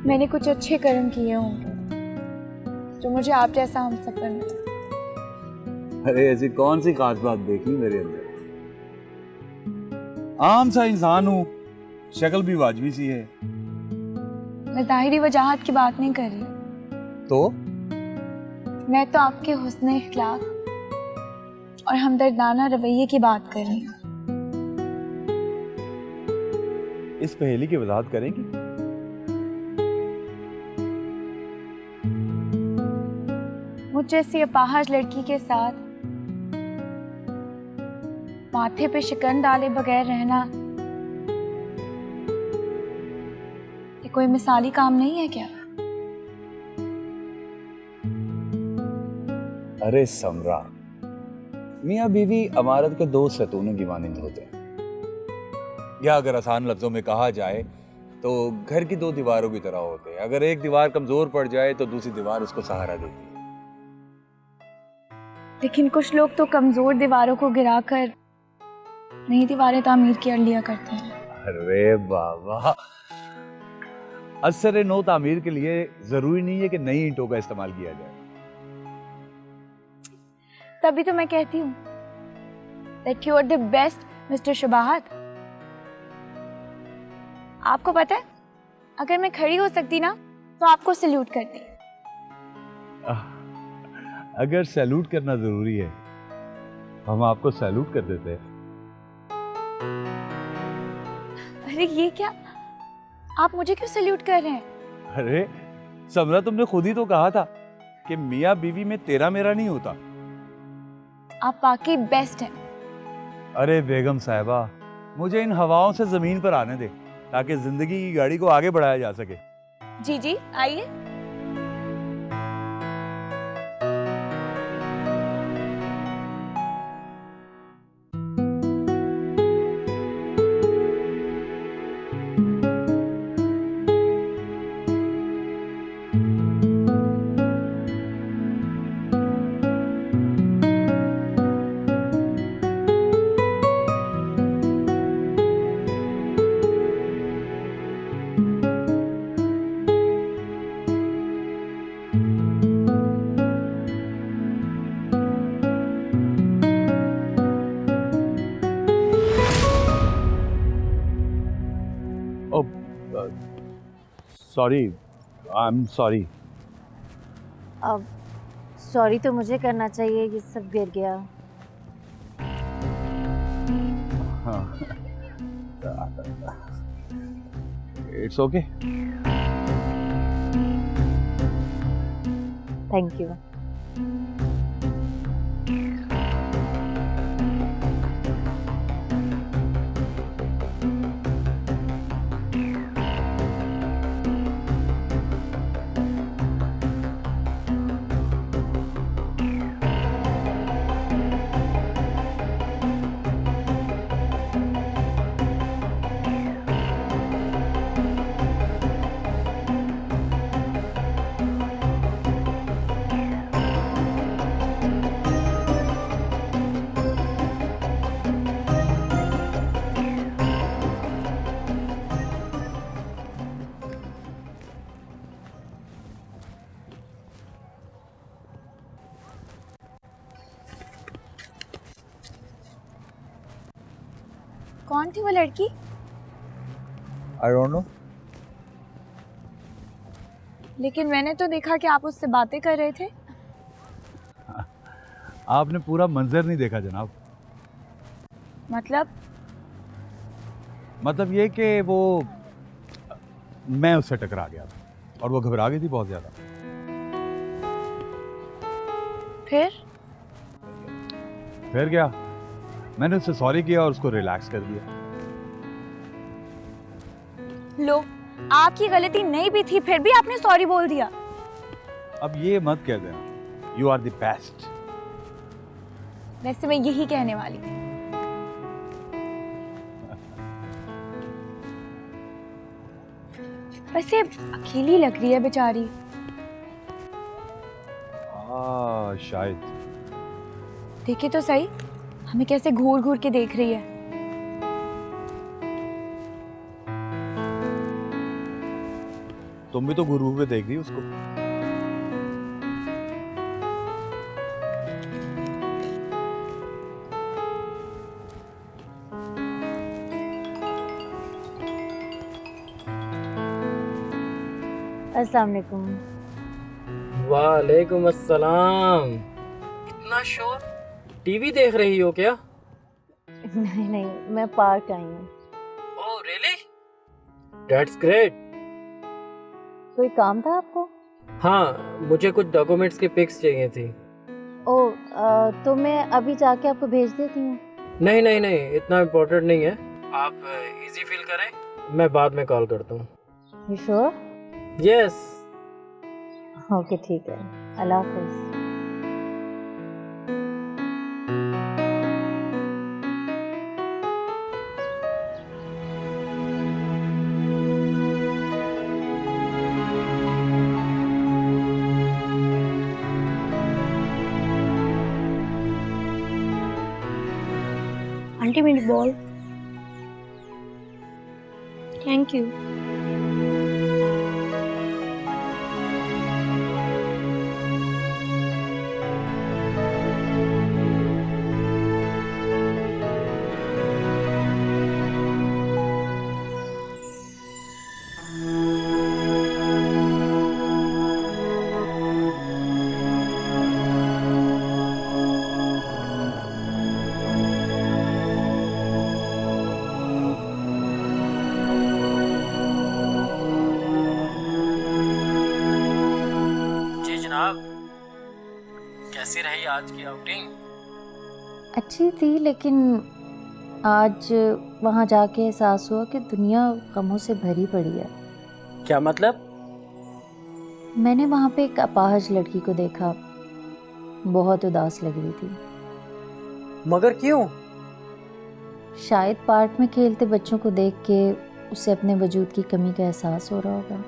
मैंने कुछ अच्छे कर्म किए होंगे जो मुझे आप जैसा हमसफर मिला। अरे ऐसी कौन सी खास बात देखी मेरे अंदर? आम सा इंसान हूँ, शक्ल भी वाजबी सी है। मैं जाहिरी वजाहत की बात नहीं कर रही, तो मैं तो आपके हुस्न इखलाक और हमदर्दाना रवैये की बात कर रही हूँ। इस पहेली की वजाहत करेंगी? मुझ जैसी अपाहज लड़की के साथ माथे पे शिकन डाले बगैर रहना ये कोई मिसाली काम नहीं है क्या? अरे समरा, मियाँ बीवी अमारत के दो सतूनों की मानिंद होते हैं, या अगर आसान लफ्जों में कहा जाए तो घर की दो दीवारों की तरह होते हैं। अगर एक दीवार कमजोर पड़ जाए तो दूसरी दीवार उसको सहारा देती है। लेकिन कुछ लोग तो कमजोर दीवारों को गिराकर नई दीवारें तामीर कर लिया करते हैं। अरे बाबा, असर नो तामीर के लिए जरूरी नहीं है कि नई ईंटों का इस्तेमाल किया जाए। तभी तो मैं कहती हूँ that you are the best, mister Shabahat. आपको पता है, अगर मैं खड़ी हो सकती ना तो आपको सल्यूट करती। अगर सैल्यूट करना जरूरी है हम आपको सैल्यूट कर देते हैं। अरे ये क्या, आप मुझे क्यों सल्यूट कर रहे हैं? अरे समरा, तुमने खुद ही तो कहा था कि मियाँ बीवी में तेरा मेरा नहीं होता। आप वाकई बेस्ट हैं। अरे बेगम साहिबा, मुझे इन हवाओं से जमीन पर आने दे ताकि जिंदगी की गाड़ी को आगे बढ़ाया जा सके। जी जी आइए। Sorry, I am sorry. अब सॉरी तो मुझे करना चाहिए, ये सब गिर गया। It's okay. Thank you. कौन थी वो लड़की? I don't know. लेकिन मैंने तो देखा कि आप उससे बातें कर रहे थे। आपने पूरा मंजर नहीं देखा जनाब। मतलब ये कि वो मैं उससे टकरा गया था और वो घबरा गई थी बहुत ज्यादा। फिर क्या, मैंने उससे सॉरी किया और उसको रिलैक्स कर दिया। लो, आपकी गलती नहीं भी थी फिर भी आपने सॉरी बोल दिया। अब ये मत कह देना, यू आर द बेस्ट। वैसे मैं यही कहने वाली थी। वैसे अकेली लग रही है बेचारी। शायद। देखिए तो सही, हमें कैसे घूर घूर के देख रही है। तो तुम भी तो घूर घूर के देख रही हो उसको। अस्सलाम वालेकुम। वालेकुम अस्सलाम। इतना शोर, टीवी देख रही हो क्या? नहीं नहीं, मैं पार्क आई हूँ। Oh really? That's great. कोई काम था आपको? हाँ, मुझे कुछ डॉक्यूमेंट्स की पिक्स चाहिए थी। तो मैं अभी जाके आपको भेज देती हूँ। नहीं नहीं नहीं, इतना इम्पोर्टेंट नहीं है। आप इजी फील करें, मैं बाद में कॉल करता हूँ। You sure? यस। ओके ठीक है, अल्लाह हाफिज। आंटी मेरी बॉल। Thank you. जी जनाब, कैसी रही आज की आउटिंग? अच्छी थी, लेकिन आज वहाँ जाके एहसास हुआ कि दुनिया गमों से भरी पड़ी है। क्या मतलब? मैंने वहाँ पे एक अपाहज लड़की को देखा, बहुत उदास लग रही थी। मगर क्यों? शायद पार्क में खेलते बच्चों को देख के उसे अपने वजूद की कमी का एहसास हो रहा होगा।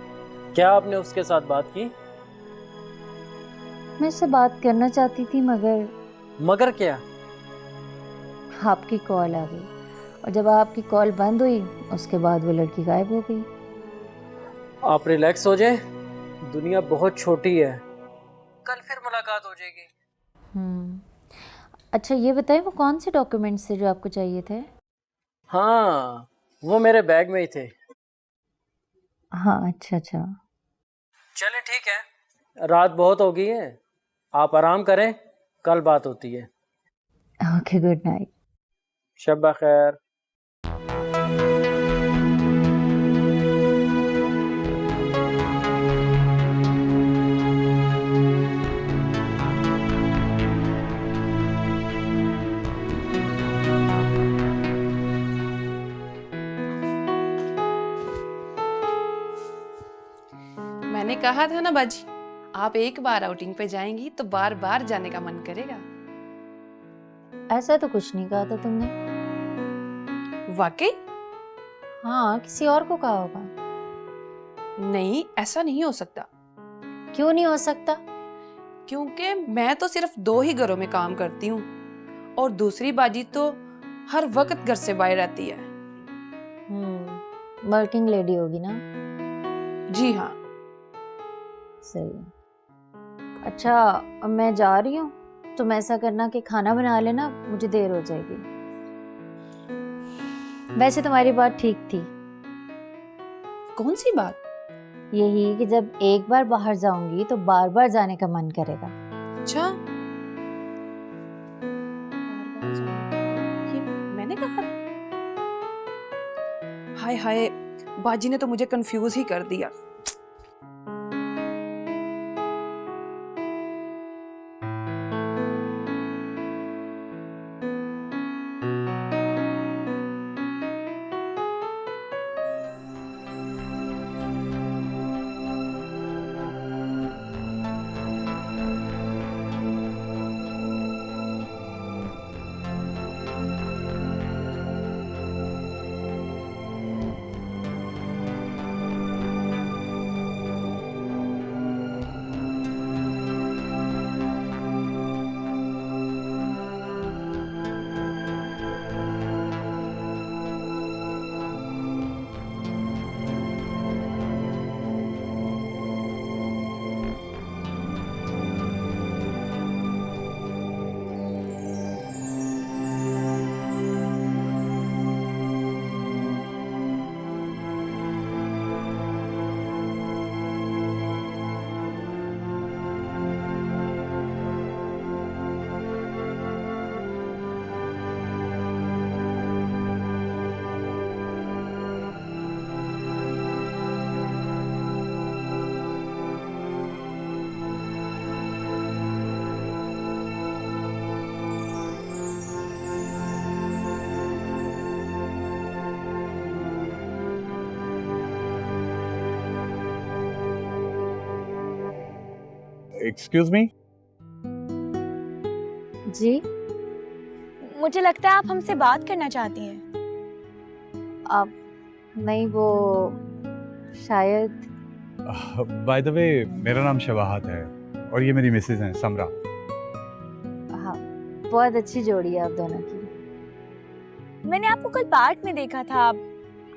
क्या आपने उसके साथ बात की? मैं उससे बात करना चाहती थी, मगर क्या? आपकी कॉल आ गई, और जब आपकी कॉल बंद हुई उसके बाद वो लड़की गायब हो गई। आप रिलैक्स हो जाए, दुनिया बहुत छोटी है, कल फिर मुलाकात हो जाएगी। अच्छा ये बताएं, वो कौन से डॉक्यूमेंट्स थे जो आपको चाहिए थे? हाँ, वो मेरे बैग में ही थे। हाँ अच्छा अच्छा। चले ठीक है, रात बहुत हो गई है, आप आराम करें, कल बात होती है। Okay, good night. शब्बा खैर। मैंने कहा था ना बाजी, आप एक बार आउटिंग पे जाएंगी तो बार बार जाने का मन करेगा। ऐसा तो कुछ नहीं कहा था तुमने। वाकई? हाँ, किसी और को कहा होगा। नहीं, ऐसा नहीं हो सकता। क्यों नहीं हो सकता? क्योंकि मैं तो सिर्फ 2 ही घरों में काम करती हूँ और दूसरी बाजी तो हर वक्त घर से बाहर रहती है। वर्किंग लेडी होगी ना? जी हाँ। सही है। अच्छा, अब मैं जा रही हूँ, तुम ऐसा करना कि खाना बना लेना, मुझे देर हो जाएगी। वैसे तुम्हारी बात ठीक थी। कौन सी बात? यही कि जब एक बार बाहर जाऊंगी तो बार बार जाने का मन करेगा। अच्छा, ये मैंने कहा था? हाय हाय, बाजी ने तो मुझे कंफ्यूज ही कर दिया। Excuse me. जी मुझे लगता है आप हमसे बात करना चाहती हैं। आप नहीं, वो शायद। बाय द वे, मेरा नाम शवाहत है और ये मेरी मिसेज हैं समरा। हाँ, बहुत अच्छी जोड़ी है आप दोनों की। मैंने आपको कल पार्क में देखा था।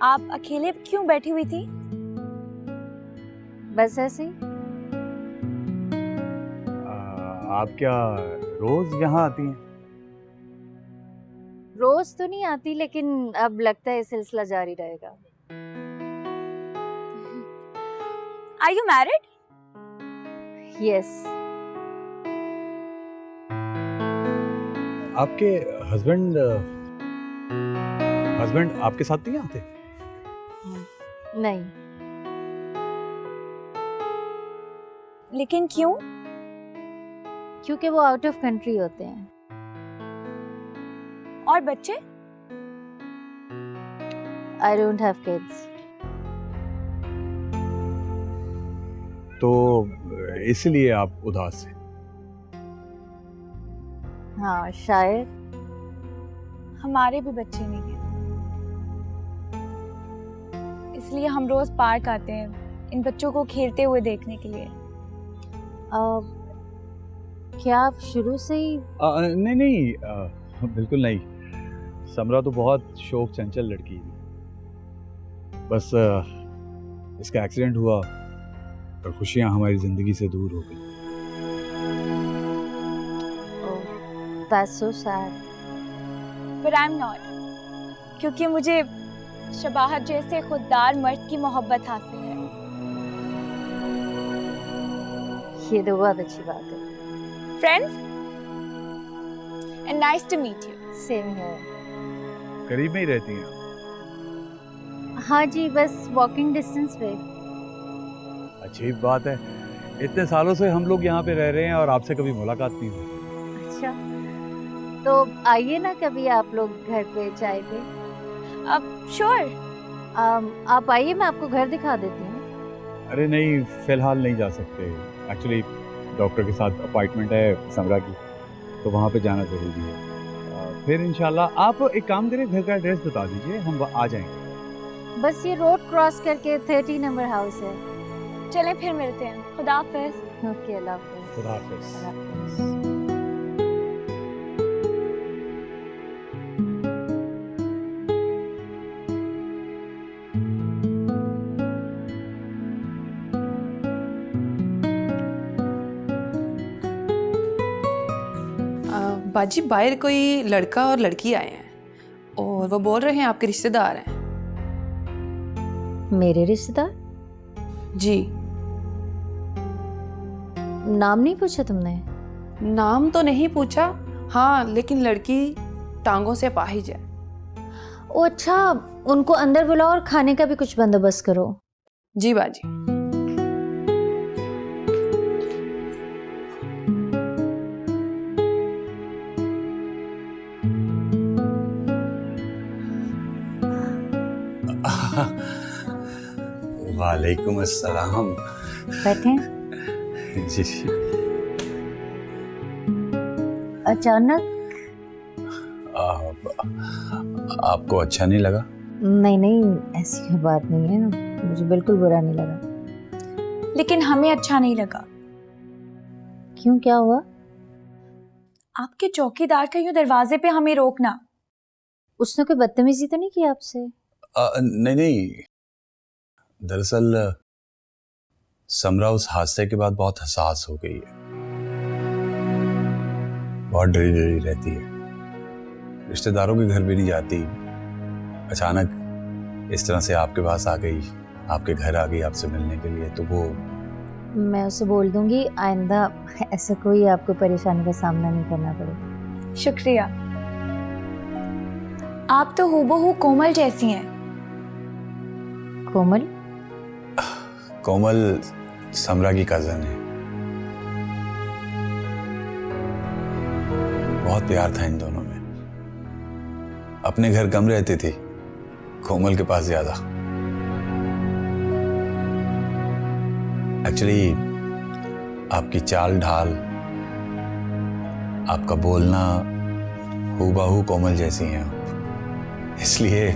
आप अकेले क्यों बैठी हुई थी? बस ऐसे ही। आप क्या रोज यहाँ आती हैं? रोज तो नहीं आती, लेकिन अब लगता है ये सिलसिला जारी रहेगा। Are you married? यस। आपके हस्बैंड आपके साथ नहीं आते? नहीं। लेकिन क्यों? क्योंकि वो आउट ऑफ कंट्री होते हैं। और बच्चे? I don't have kids. तो इसलिए आप उदास हैं? हाँ शायद। हमारे भी बच्चे नहीं हैं, इसलिए हम रोज पार्क आते हैं इन बच्चों को खेलते हुए देखने के लिए। क्या आप शुरू से ही? नहीं, बिल्कुल नहीं। समरा तो बहुत शौक चंचल लड़की है। बस इसका एक्सीडेंट हुआ और खुशियां हमारी जिंदगी से दूर हो गई। That's so sad. But I'm not, क्योंकि मुझे शबाहत जैसे खुददार मर्द की मोहब्बत हासिल है। ये तो बहुत अच्छी बात है। Friends, and nice to meet you. Same है। करीब में ही रहती हैं? हाँ जी, बस वॉकिंग डिस्टेंस पे। अच्छी बात है। इतने सालों से हम लोग यहाँ पे रह रहे हैं और आपसे कभी मुलाकात नहीं हुई। अच्छा, तो आइए ना कभी आप लोग घर पे चाय पे। अब sure. आप आइए, मैं आपको घर दिखा देती हूँ। अरे नहीं, फिलहाल नहीं जा सकते। एक्चुअली डॉक्टर के साथ अपॉइंटमेंट है समरा की, तो वहाँ पे जाना जरूरी है। फिर इंशाल्लाह आप एक काम करें, घर का एड्रेस बता दीजिए, हम आ जाएंगे। बस ये रोड क्रॉस करके 30 नंबर हाउस है। चलें फिर मिलते हैं। खुदा हाफिज। ओके, अल्लाह हाफिज़। खुदा हाफिज़। अल्लाह हाफिज़। बाजी, बाहर कोई लड़का और लड़की आए हैं और वो बोल रहे हैं आपके रिश्तेदार हैं। मेरे रिश्तेदार? जी। नाम नहीं पूछा तुमने? नाम तो नहीं पूछा, हाँ, लेकिन लड़की टांगों से अपाहिज है। ओ अच्छा, उनको अंदर बुलाओ और खाने का भी कुछ बंदोबस्त करो। जी बाजी। वालेकुम अस्सलाम। बैठे। जी। अचानक? आपको अच्छा नहीं लगा? नहीं नहीं, ऐसी कोई बात नहीं है, मुझे बिल्कुल बुरा नहीं लगा। लेकिन हमें अच्छा नहीं लगा। क्यों, क्या हुआ? आपके चौकीदार का यूं दरवाजे पे हमें रोकना। उसने कोई बदतमीजी तो नहीं की आपसे? नहीं, दरअसल समरा उस हादसे के बाद बहुत हसास हो गई है, बहुत डरी डरी रहती है, रिश्तेदारों के घर भी नहीं जाती। अचानक इस तरह से आपके पास आ गई, आपके घर आ गई आपसे मिलने के लिए, तो वो। मैं उसे बोल दूंगी आइंदा ऐसा कोई आपको परेशानी का सामना नहीं करना पड़े। शुक्रिया। आप तो हूबहू कोमल जैसी हैं। कोमल? कोमल समरा की कजन है। बहुत प्यार था इन दोनों में। अपने घर कम रहती थी, कोमल के पास ज्यादा। एक्चुअली आपकी चाल ढाल, आपका बोलना हूबहू कोमल जैसी हैं आप, इसलिए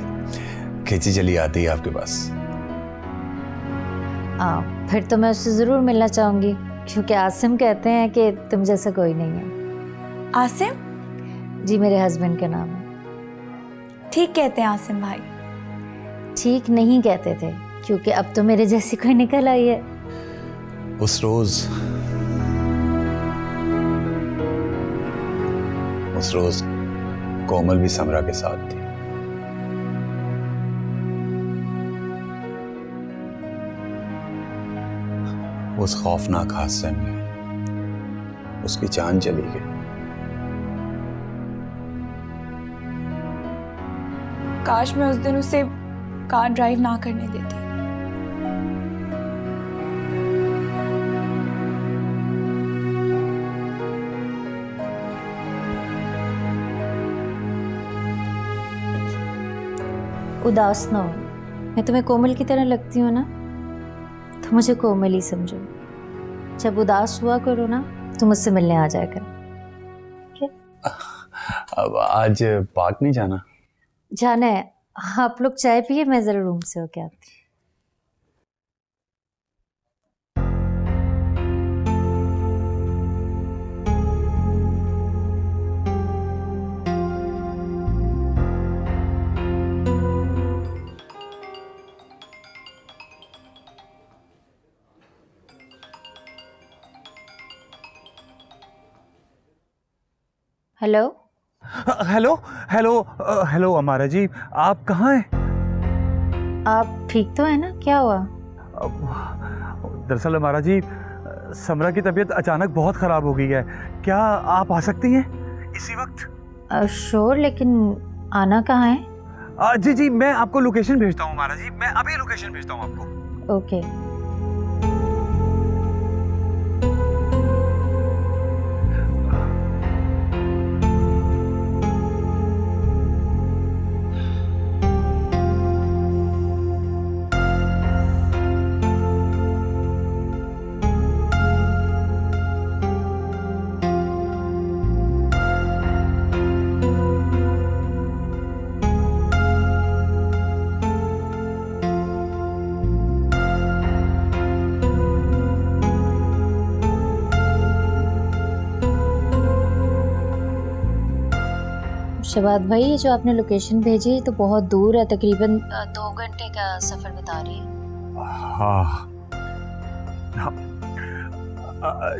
खींची चली आती है आपके पास। फिर तो मैं उससे ज़रूर मिलना चाहूँगी, क्योंकि आसिम कहते हैं कि तुम जैसा कोई नहीं है। आसिम? जी, मेरे हस्बैंड का नाम है। ठीक कहते हैं आसिम भाई। ठीक नहीं कहते थे, क्योंकि अब तो मेरे जैसी कोई निकल आई है। उस रोज कोमल भी समरा के साथ थी। उस खौफनाक हादसे में उसकी जान चली गई। काश मैं उस दिन उसे कार ड्राइव ना करने देती। उदास ना हो, मैं तुम्हें कोमल की तरह लगती हूँ ना, तो मुझे कोमल ही समझो। जब उदास हुआ करो ना, तो मुझसे मिलने आ जाया करो। अब आज पार्क नहीं जाना? जाना है। आप लोग चाय पिए, मैं जरा रूम से होके आती हूँ। हेलो हेलो हेलो हेलो अमारा जी, आप कहाँ हैं? आप ठीक तो है ना? क्या हुआ? दरअसल अमारा जी, समरा की तबीयत अचानक बहुत ख़राब हो गई है। क्या आप आ सकती हैं इसी वक्त? श्योर, लेकिन आना कहाँ है? जी जी, मैं आपको लोकेशन भेजता हूँ अमारा जी, मैं अभी लोकेशन भेजता हूँ आपको। ओके। शबाद भाई, ये जो आपने लोकेशन भेजी तो बहुत दूर है, तकरीबन 2 घंटे का सफ़र बता रही है। हाँ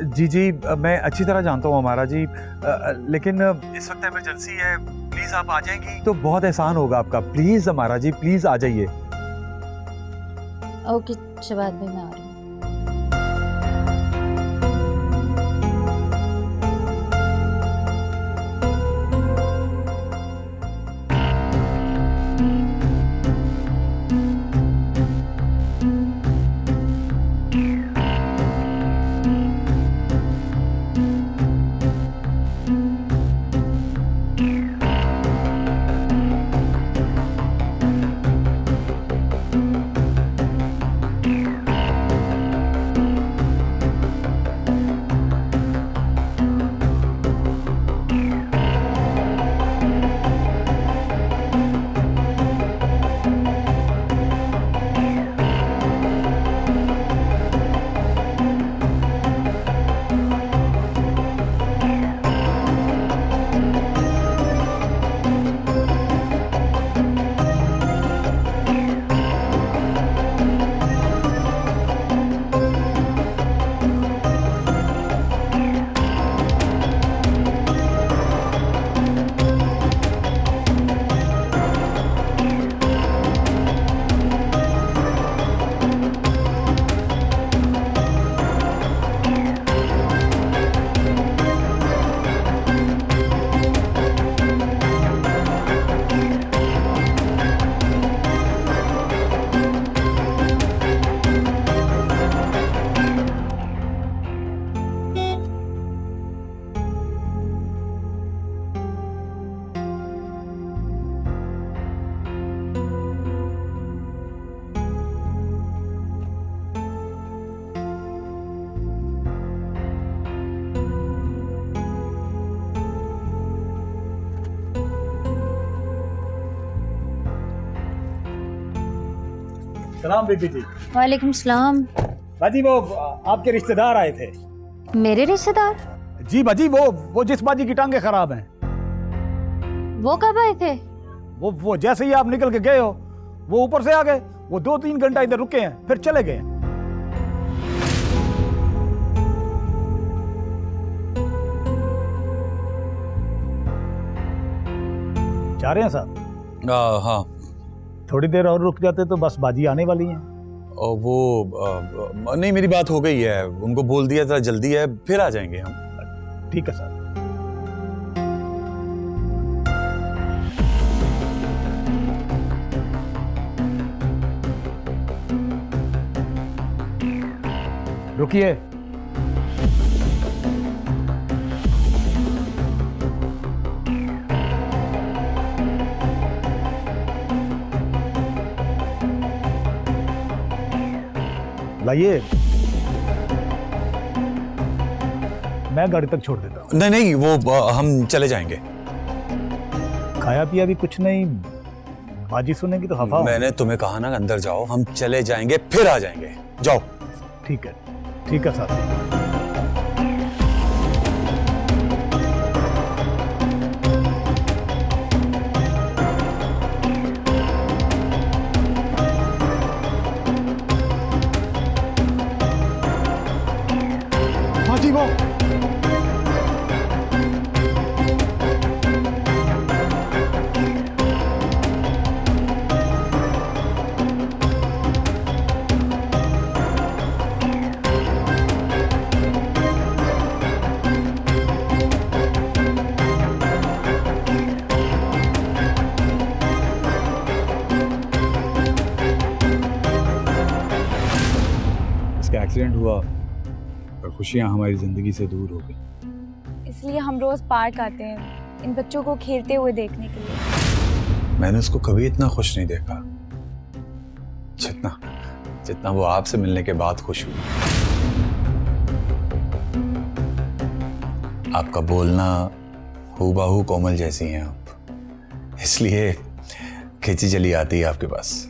जी जी, मैं अच्छी तरह जानता हूँ हमारा जी, लेकिन इस वक्त इमरजेंसी है। प्लीज़ आप आ जाएंगी तो बहुत एहसान होगा आपका। प्लीज़ हमारा जी, प्लीज़ आ जाइए। ओके शबाद भाई, मैं आ रही हूँ। सलाम बीबी जी। वालेकुम सलाम। बाजी वो आपके रिश्तेदार आए थे। मेरे रिश्तेदार? जी बाजी वो जिस बाजी की टांगे खराब हैं। वो कब आए थे? वो जैसे ही आप निकल के गए हो वो ऊपर से आ गए। वो 2-3 घंटा इधर रुके हैं फिर चले गए। जा रहे हैं साहब? हाँ। थोड़ी देर और रुक जाते तो बस बाजी आने वाली है। और वो नहीं, मेरी बात हो गई है, उनको बोल दिया जरा जल्दी है, फिर आ जाएंगे हम। ठीक है साहब। रुकिए। लाइए, मैं गाड़ी तक छोड़ देता हूँ। नहीं, वो हम चले जाएंगे। खाया पिया भी कुछ नहीं, बाजी सुनेंगी तो हवा। मैंने तुम्हें कहा ना अंदर जाओ, हम चले जाएंगे फिर आ जाएंगे। जाओ। ठीक है साहब। वो इसका एक्सीडेंट हुआ और खुशियां हमारी जिंदगी से दूर हो गई। इसलिए हम रोज पार्क आते हैं इन बच्चों को खेलते हुए देखने के लिए। मैंने उसको कभी इतना खुश नहीं देखा जितना वो आपसे मिलने के बाद खुश हुई। आपका बोलना हूबहू कोमल जैसी हैं आप, इसलिए खिंची चली आती है आपके पास।